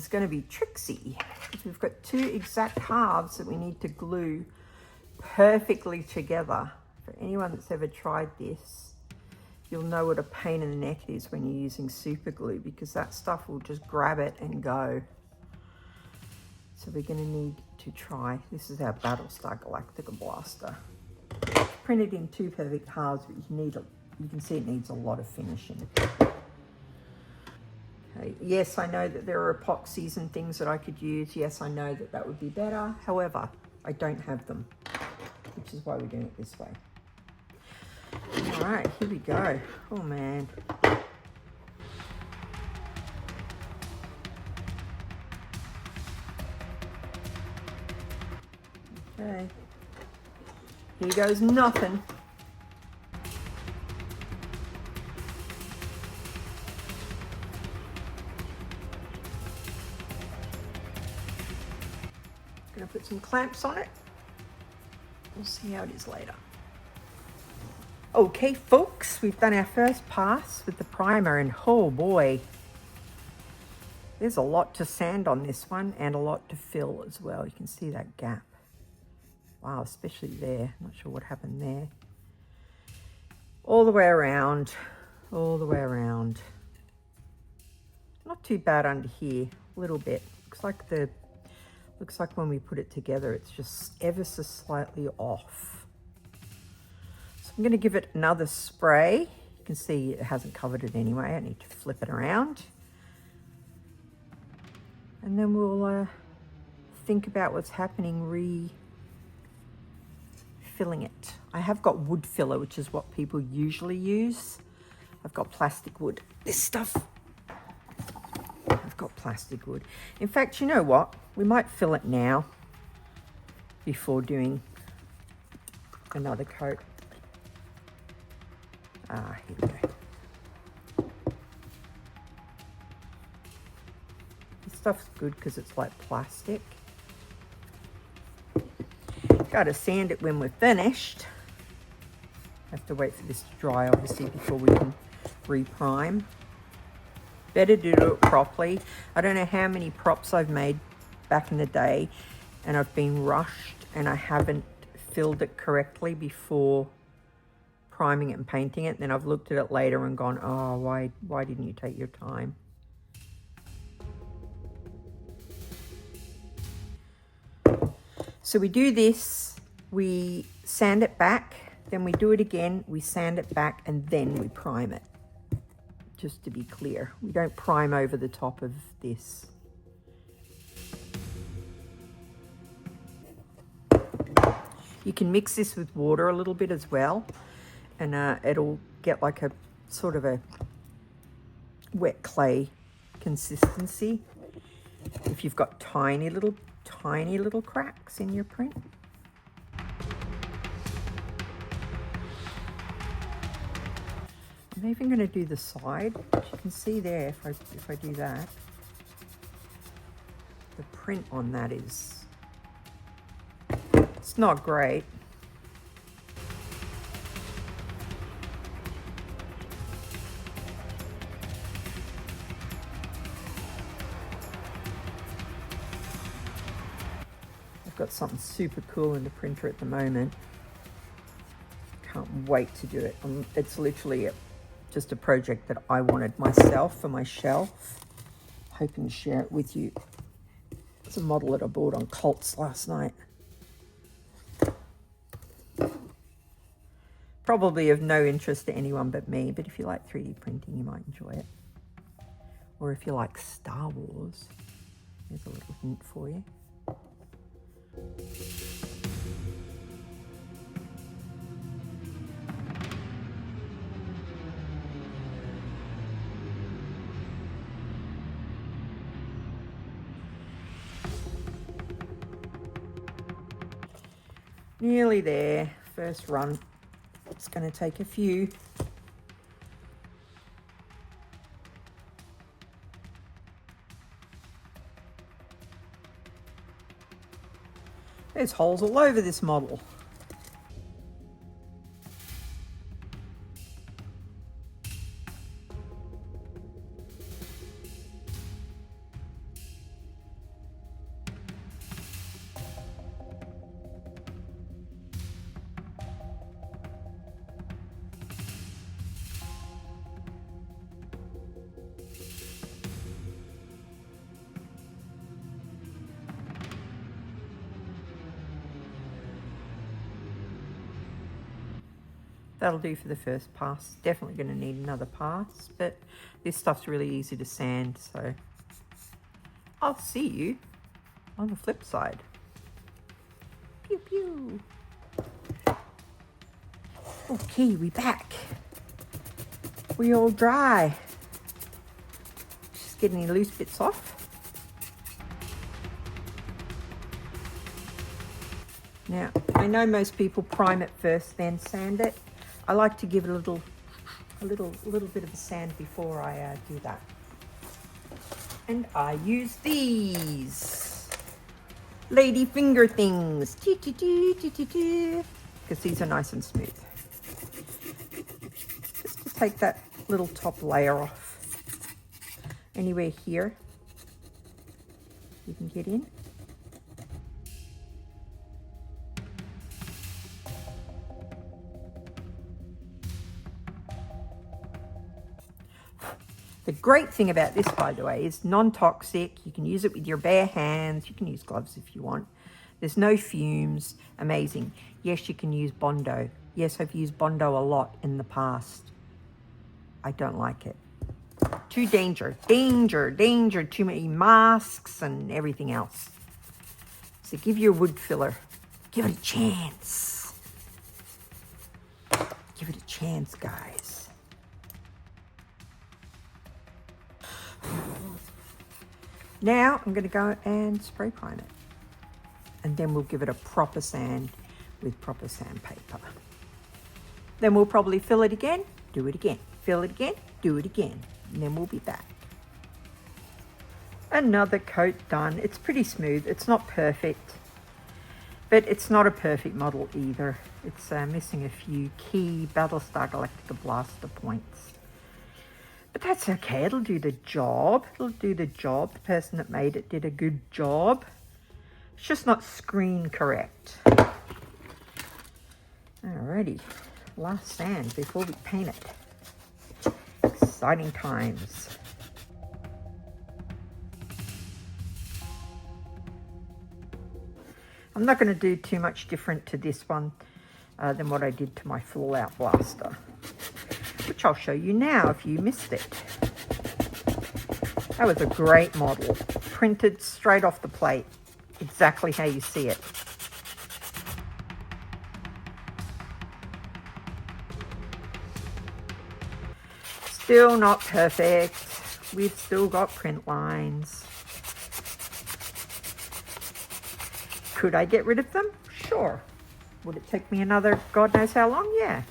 is going to be tricksy because we've got two exact halves that we need to glue perfectly together. For anyone that's ever tried this, you'll know what a pain in the neck it is when you're using super glue, because that stuff will just grab it and go. So we're going to need to try, this is our Battlestar Galactica blaster. It's printed in two perfect halves, but you can see it needs a lot of finishing. Okay. Yes, I know that there are epoxies and things that I could use. Yes, I know that that would be better. However, I don't have them, which is why we're doing it this way. All right, here we go. Oh man. Okay. Here goes nothing. Gonna put some clamps on it. We'll see how it is later. Okay, folks, we've done our first pass with the primer, and oh boy, there's a lot to sand on this one and a lot to fill as well. You can see that gap. Wow, especially there. Not sure what happened there. All the way around, all the way around. Not too bad under here, a little bit. Looks like when we put it together, it's just ever so slightly off. So I'm going to give it another spray. You can see it hasn't covered it anyway. I need to flip it around. And then we'll think about what's happening refilling it. I have got wood filler, which is what people usually use. I've got plastic wood. This stuff, I've got plastic wood. In fact, you know what? We might fill it now before doing another coat. Here we go. This stuff's good because it's like plastic. Got to sand it when we're finished. Have to wait for this to dry, obviously, before we can reprime. Better to do it properly. I don't know how many props I've made back in the day, and I've been rushed and I haven't filled it correctly before priming it and painting it. Then I've looked at it later and gone, oh, why didn't you take your time? So we do this, we sand it back, then we do it again, we sand it back, and then we prime it. Just to be clear, we don't prime over the top of this. You can mix this with water a little bit as well, and it'll get like a sort of a wet clay consistency if you've got tiny little cracks in your print. I'm even going to do the side, which you can see there if I do that. The print on that is, it's not great. I've got something super cool in the printer at the moment. Can't wait to do it. It's literally just a project that I wanted myself for my shelf. Hoping to share it with you. It's a model that I bought on Cults last night. Probably of no interest to anyone but me, but if you like 3D printing, you might enjoy it. Or if you like Star Wars, there's a little hint for you. Nearly there, first run. It's going to take a few. There's holes all over this model. That'll do for the first pass. Definitely going to need another pass, but this stuff's really easy to sand, so I'll see you on the flip side. Pew pew. Okay, we back. We all dry. Just get any loose bits off. Now, I know most people prime it first, then sand it. I like to give it a little bit of a sand before I do that. And I use these lady finger things, because these are nice and smooth. Just to take that little top layer off. Anywhere here, you can get in. The great thing about this, by the way, is non-toxic. You can use it with your bare hands. You can use gloves if you want. There's no fumes. Amazing. Yes, you can use Bondo. Yes, I've used Bondo a lot in the past. I don't like it. Too danger. Too many masks and everything else. So give your wood filler. Give it a chance. Give it a chance, guys. Now I'm going to go and spray prime it, and then we'll give it a proper sand with proper sandpaper. Then we'll probably fill it again, do it again, fill it again, do it again, and then we'll be back. Another coat done. It's pretty smooth. It's not perfect, but it's not a perfect model either. It's missing a few key Battlestar Galactica blaster points. But that's okay, it'll do the job. It'll do the job. The person that made it did a good job. It's just not screen correct. Alrighty, last sand before we paint it. Exciting times. I'm not going to do too much different to this one than what I did to my Fallout blaster, which I'll show you now if you missed it. That was a great model, printed straight off the plate, exactly how you see it. Still not perfect. We've still got print lines. Could I get rid of them? Sure. Would it take me another God knows how long? Yeah.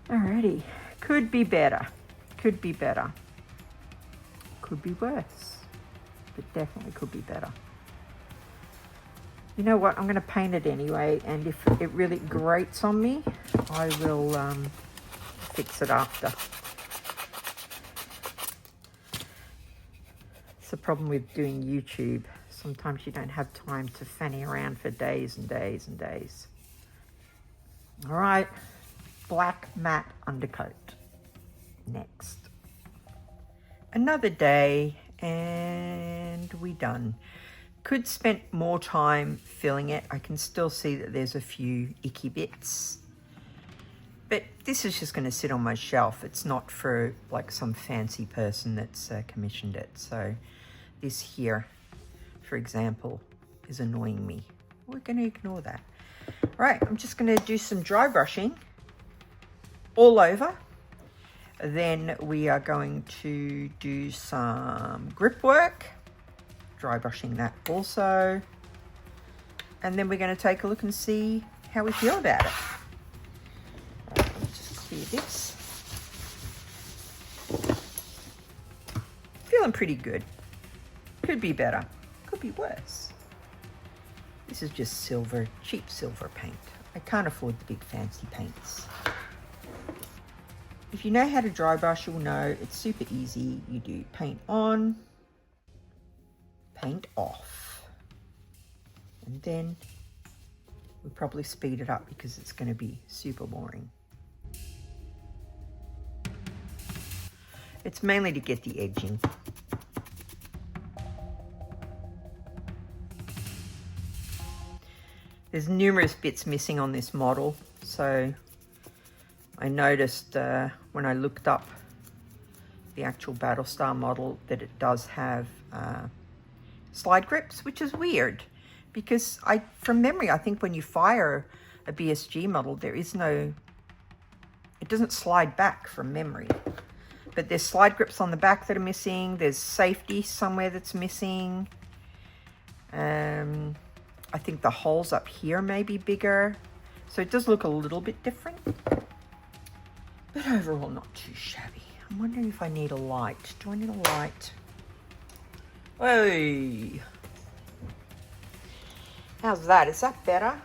Alrighty, could be better, could be better, could be worse, but definitely could be better. You know what, I'm going to paint it anyway, and if it really grates on me, I will fix it after. It's the problem with doing YouTube. Sometimes you don't have time to fanny around for days and days and days. All right. Black matte undercoat. Next. Another day and we done. Could spend more time filling it. I can still see that there's a few icky bits. But this is just going to sit on my shelf. It's not for like some fancy person that's commissioned it. So this here, for example, is annoying me. We're going to ignore that. All right, I'm just going to do some dry brushing all over. Then we are going to do some grip work, dry brushing that also, and then we're going to take a look and see how we feel about it. Right, let me just clear this. Feeling pretty good. Could be better, could be worse. This is just silver, cheap silver paint. I can't afford the big fancy paints. If you know how to dry brush, you'll know it's super easy. You do paint on, paint off. And then we'll probably speed it up because it's going to be super boring. It's mainly to get the edging. There's numerous bits missing on this model, so I noticed when I looked up the actual Battlestar model that it does have slide grips, which is weird because from memory, I think when you fire a BSG model, it doesn't slide back from memory. But there's slide grips on the back that are missing. There's safety somewhere that's missing. I think the holes up here may be bigger. So it does look a little bit different. But overall, not too shabby. I'm wondering if I need a light. Do I need a light? Hey! How's that? Is that better?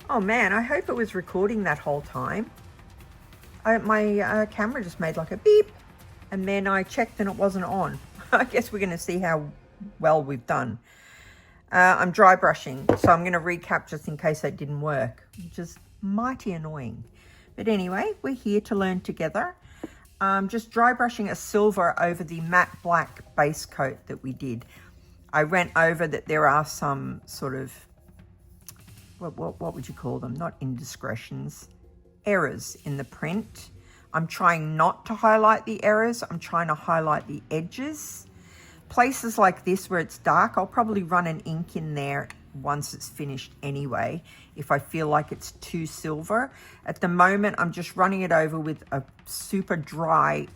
Oh man, I hope it was recording that whole time. My camera just made like a beep, and then I checked and it wasn't on. I guess we're going to see how well we've done. I'm dry brushing, so I'm going to recap just in case that didn't work, which is mighty annoying. But anyway, we're here to learn together. Just dry brushing a silver over the matte black base coat that we did. I went over that there are some sort of, what would you call them? Not indiscretions. Errors in the print. I'm trying not to highlight the errors. I'm trying to highlight the edges. Places like this where it's dark, I'll probably run an ink in there once it's finished anyway, if I feel like it's too silver. At the moment, I'm just running it over with a super dry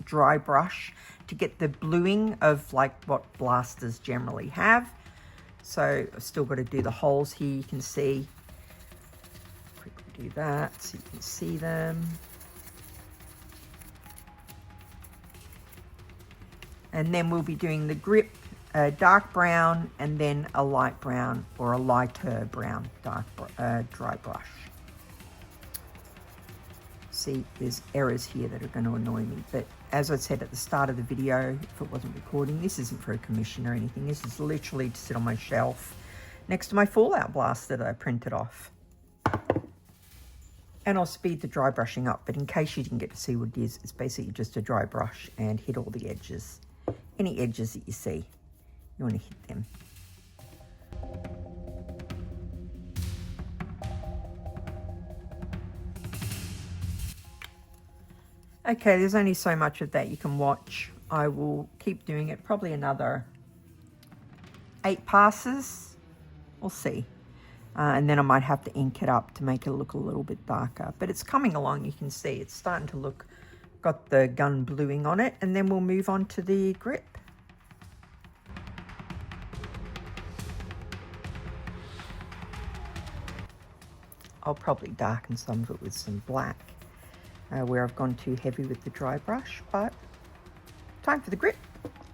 brush to get the bluing of like what blasters generally have. So I've still got to do the holes here, you can see. Do that so you can see them. And then we'll be doing the grip, dark brown, and then a light brown or a lighter brown dry brush. See, there's errors here that are going to annoy me, but as I said at the start of the video, if it wasn't recording, this isn't for a commission or anything. This is literally to sit on my shelf next to my Fallout blast that I printed off. And I'll speed the dry brushing up, but in case you didn't get to see what it is, it's basically just a dry brush and hit all the edges. Any edges that you see, you want to hit them. Okay, there's only so much of that you can watch. I will keep doing it, probably another 8 passes. We'll see. And then I might have to ink it up to make it look a little bit darker. But it's coming along, you can see. It's starting to look, got the gun bluing on it. And then we'll move on to the grip. I'll probably darken some of it with some black, where I've gone too heavy with the dry brush. But time for the grip.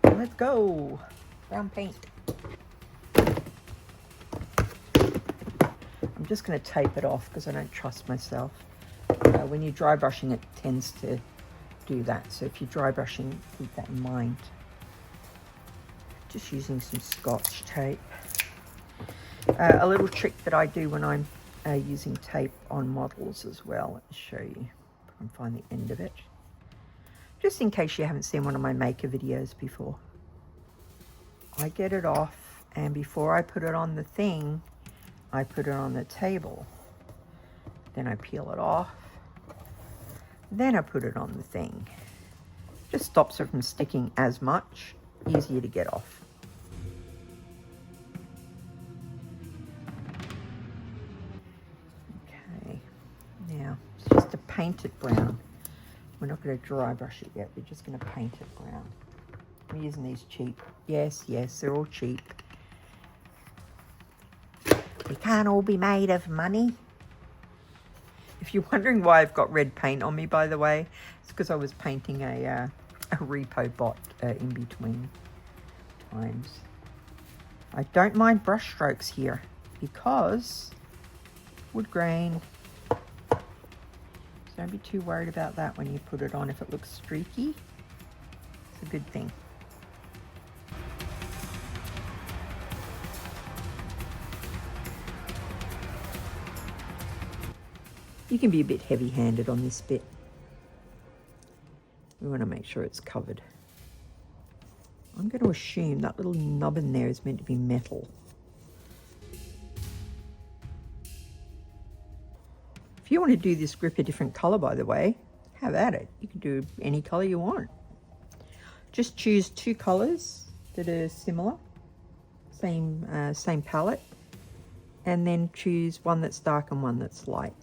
Let's go. Brown paint. I'm just going to tape it off because I don't trust myself. When you're dry brushing, it tends to do that. So if you're dry brushing, keep that in mind. Just using some Scotch tape. A little trick that I do when I'm using tape on models as well. Let me show you if I can find the end of it. Just in case you haven't seen one of my maker videos before. I get it off, and before I put it on the thing, I put it on the table. Then I peel it off. Then I put it on the thing. Just stops it from sticking as much. Easier to get off. Okay, now it's just to paint it brown. We're not going to dry brush it yet. We're just going to paint it brown. I'm using these cheap. Yes, they're all cheap. We can't all be made of money. If you're wondering why I've got red paint on me, by the way, it's because I was painting a repo bot in between times. I don't mind brush strokes here because wood grain. So don't be too worried about that when you put it on. If it looks streaky, it's a good thing. You can be a bit heavy-handed on this bit. We want to make sure it's covered. I'm going to assume that little nubbin there is meant to be metal. If you want to do this grip a different color, by the way, have at it. You can do any color you want. Just choose 2 colors that are similar, same palette, and then choose one that's dark and one that's light.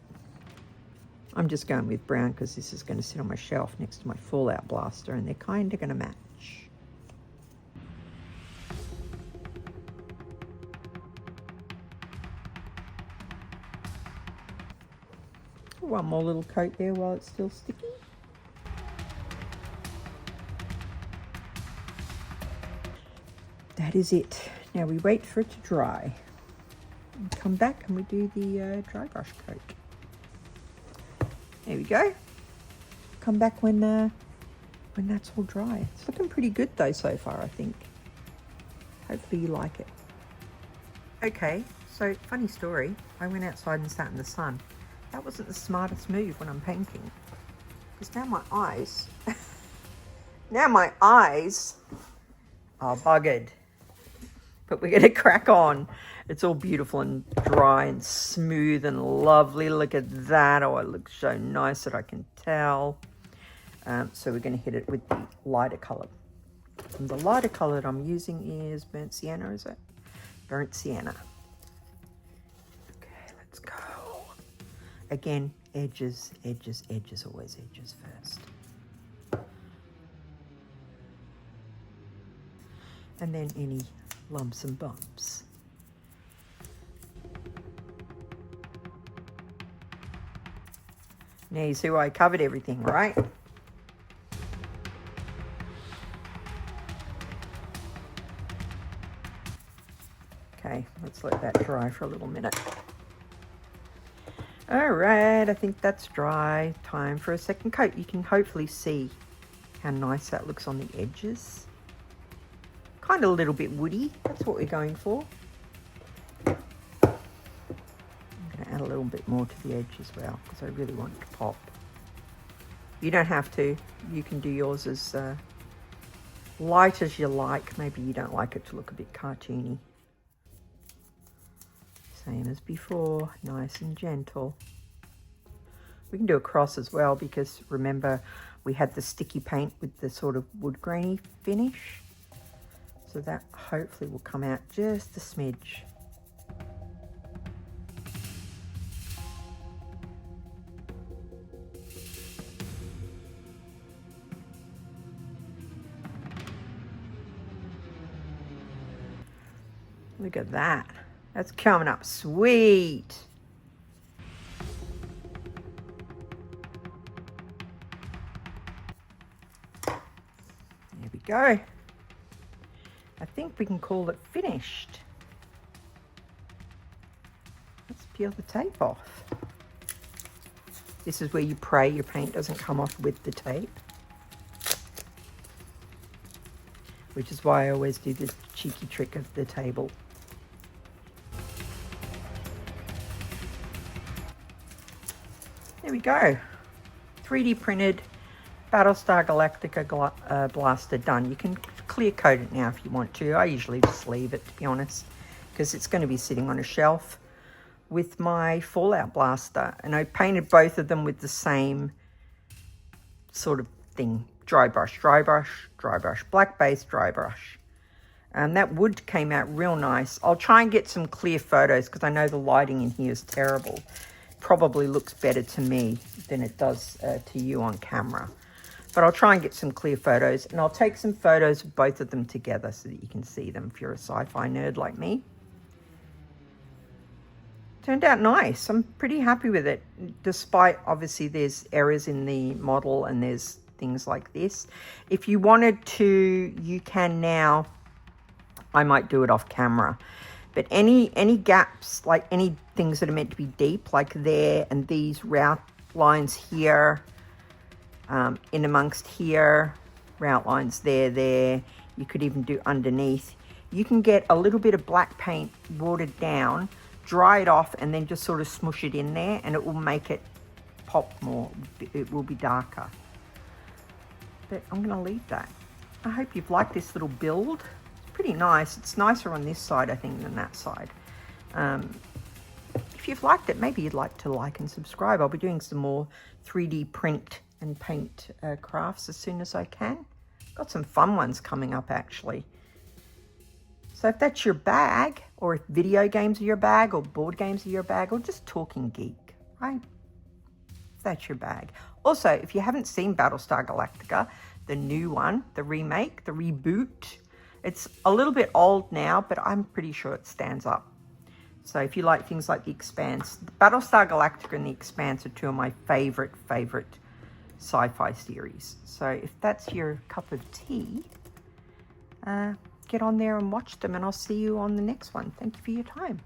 I'm just going with brown because this is going to sit on my shelf next to my Fallout blaster, and they're kind of going to match. One more little coat there while it's still sticky. That is it. Now we wait for it to dry. And come back and we do the dry brush coat. There we go. Come back when that's all dry. It's looking pretty good though so far, I think. Hopefully you like it. Okay, so funny story. I went outside and sat in the sun. That wasn't the smartest move when I'm painting. Because now my eyes are buggered. But we're going to crack on. It's all beautiful and dry and smooth and lovely. Look at that. Oh, it looks so nice that I can tell. So we're going to hit it with the lighter color. And the lighter color that I'm using is burnt sienna, is it? Burnt sienna. Okay, let's go. Again, edges, edges, edges, always edges first. And then any lumps and bumps. Now you see why I covered everything, right? Okay, let's let that dry for a little minute. All right, I think that's dry. Time for a second coat. You can hopefully see how nice that looks on the edges. Kind of a little bit woody. That's what we're going for. I'm going to add a little bit more to the edge as well because I really want it to pop. You don't have to. You can do yours as light as you like. Maybe you don't like it to look a bit cartoony. Same as before, nice and gentle. We can do a cross as well because remember we had the sticky paint with the sort of wood grainy finish. So that hopefully will come out just a smidge. Look at that. That's coming up sweet. There we go. I think we can call it finished. Let's peel the tape off. This is where you pray your paint doesn't come off with the tape. Which is why I always do this cheeky trick of the table. There we go. 3D printed Battlestar Galactica blaster done. You can clear coat it now if you want to. I usually just leave it, to be honest, because it's going to be sitting on a shelf with my Fallout blaster. And I painted both of them with the same sort of thing. Dry brush, dry brush, dry brush. Black base, dry brush. And that wood came out real nice. I'll try and get some clear photos because I know the lighting in here is terrible. Probably looks better to me than it does to you on camera. But I'll try and get some clear photos, and I'll take some photos of both of them together so that you can see them if you're a sci-fi nerd like me. Turned out nice. I'm pretty happy with it, despite obviously there's errors in the model and there's things like this. If you wanted to, you can now. I might do it off camera. But any gaps, like any things that are meant to be deep, like there and these route lines here, in amongst here, route lines there. You could even do underneath. You can get a little bit of black paint watered down, dry it off, and then just sort of smush it in there, and it will make it pop more. It will be darker. But I'm going to leave that. I hope you've liked this little build. Pretty nice. It's nicer on this side, I think, than that side. if you've liked it, maybe you'd like to like and subscribe. I'll be doing some more 3D print and paint crafts as soon as I can. Got some fun ones coming up, actually. So if that's your bag, or if video games are your bag, or board games are your bag, or just talking geek, right? If that's your bag. Also, if you haven't seen Battlestar Galactica, the new one, the remake, the reboot, it's a little bit old now, but I'm pretty sure it stands up. So if you like things like The Expanse, Battlestar Galactica and The Expanse are two of my favorite sci-fi series. So if that's your cup of tea, get on there and watch them, and I'll see you on the next one. Thank you for your time.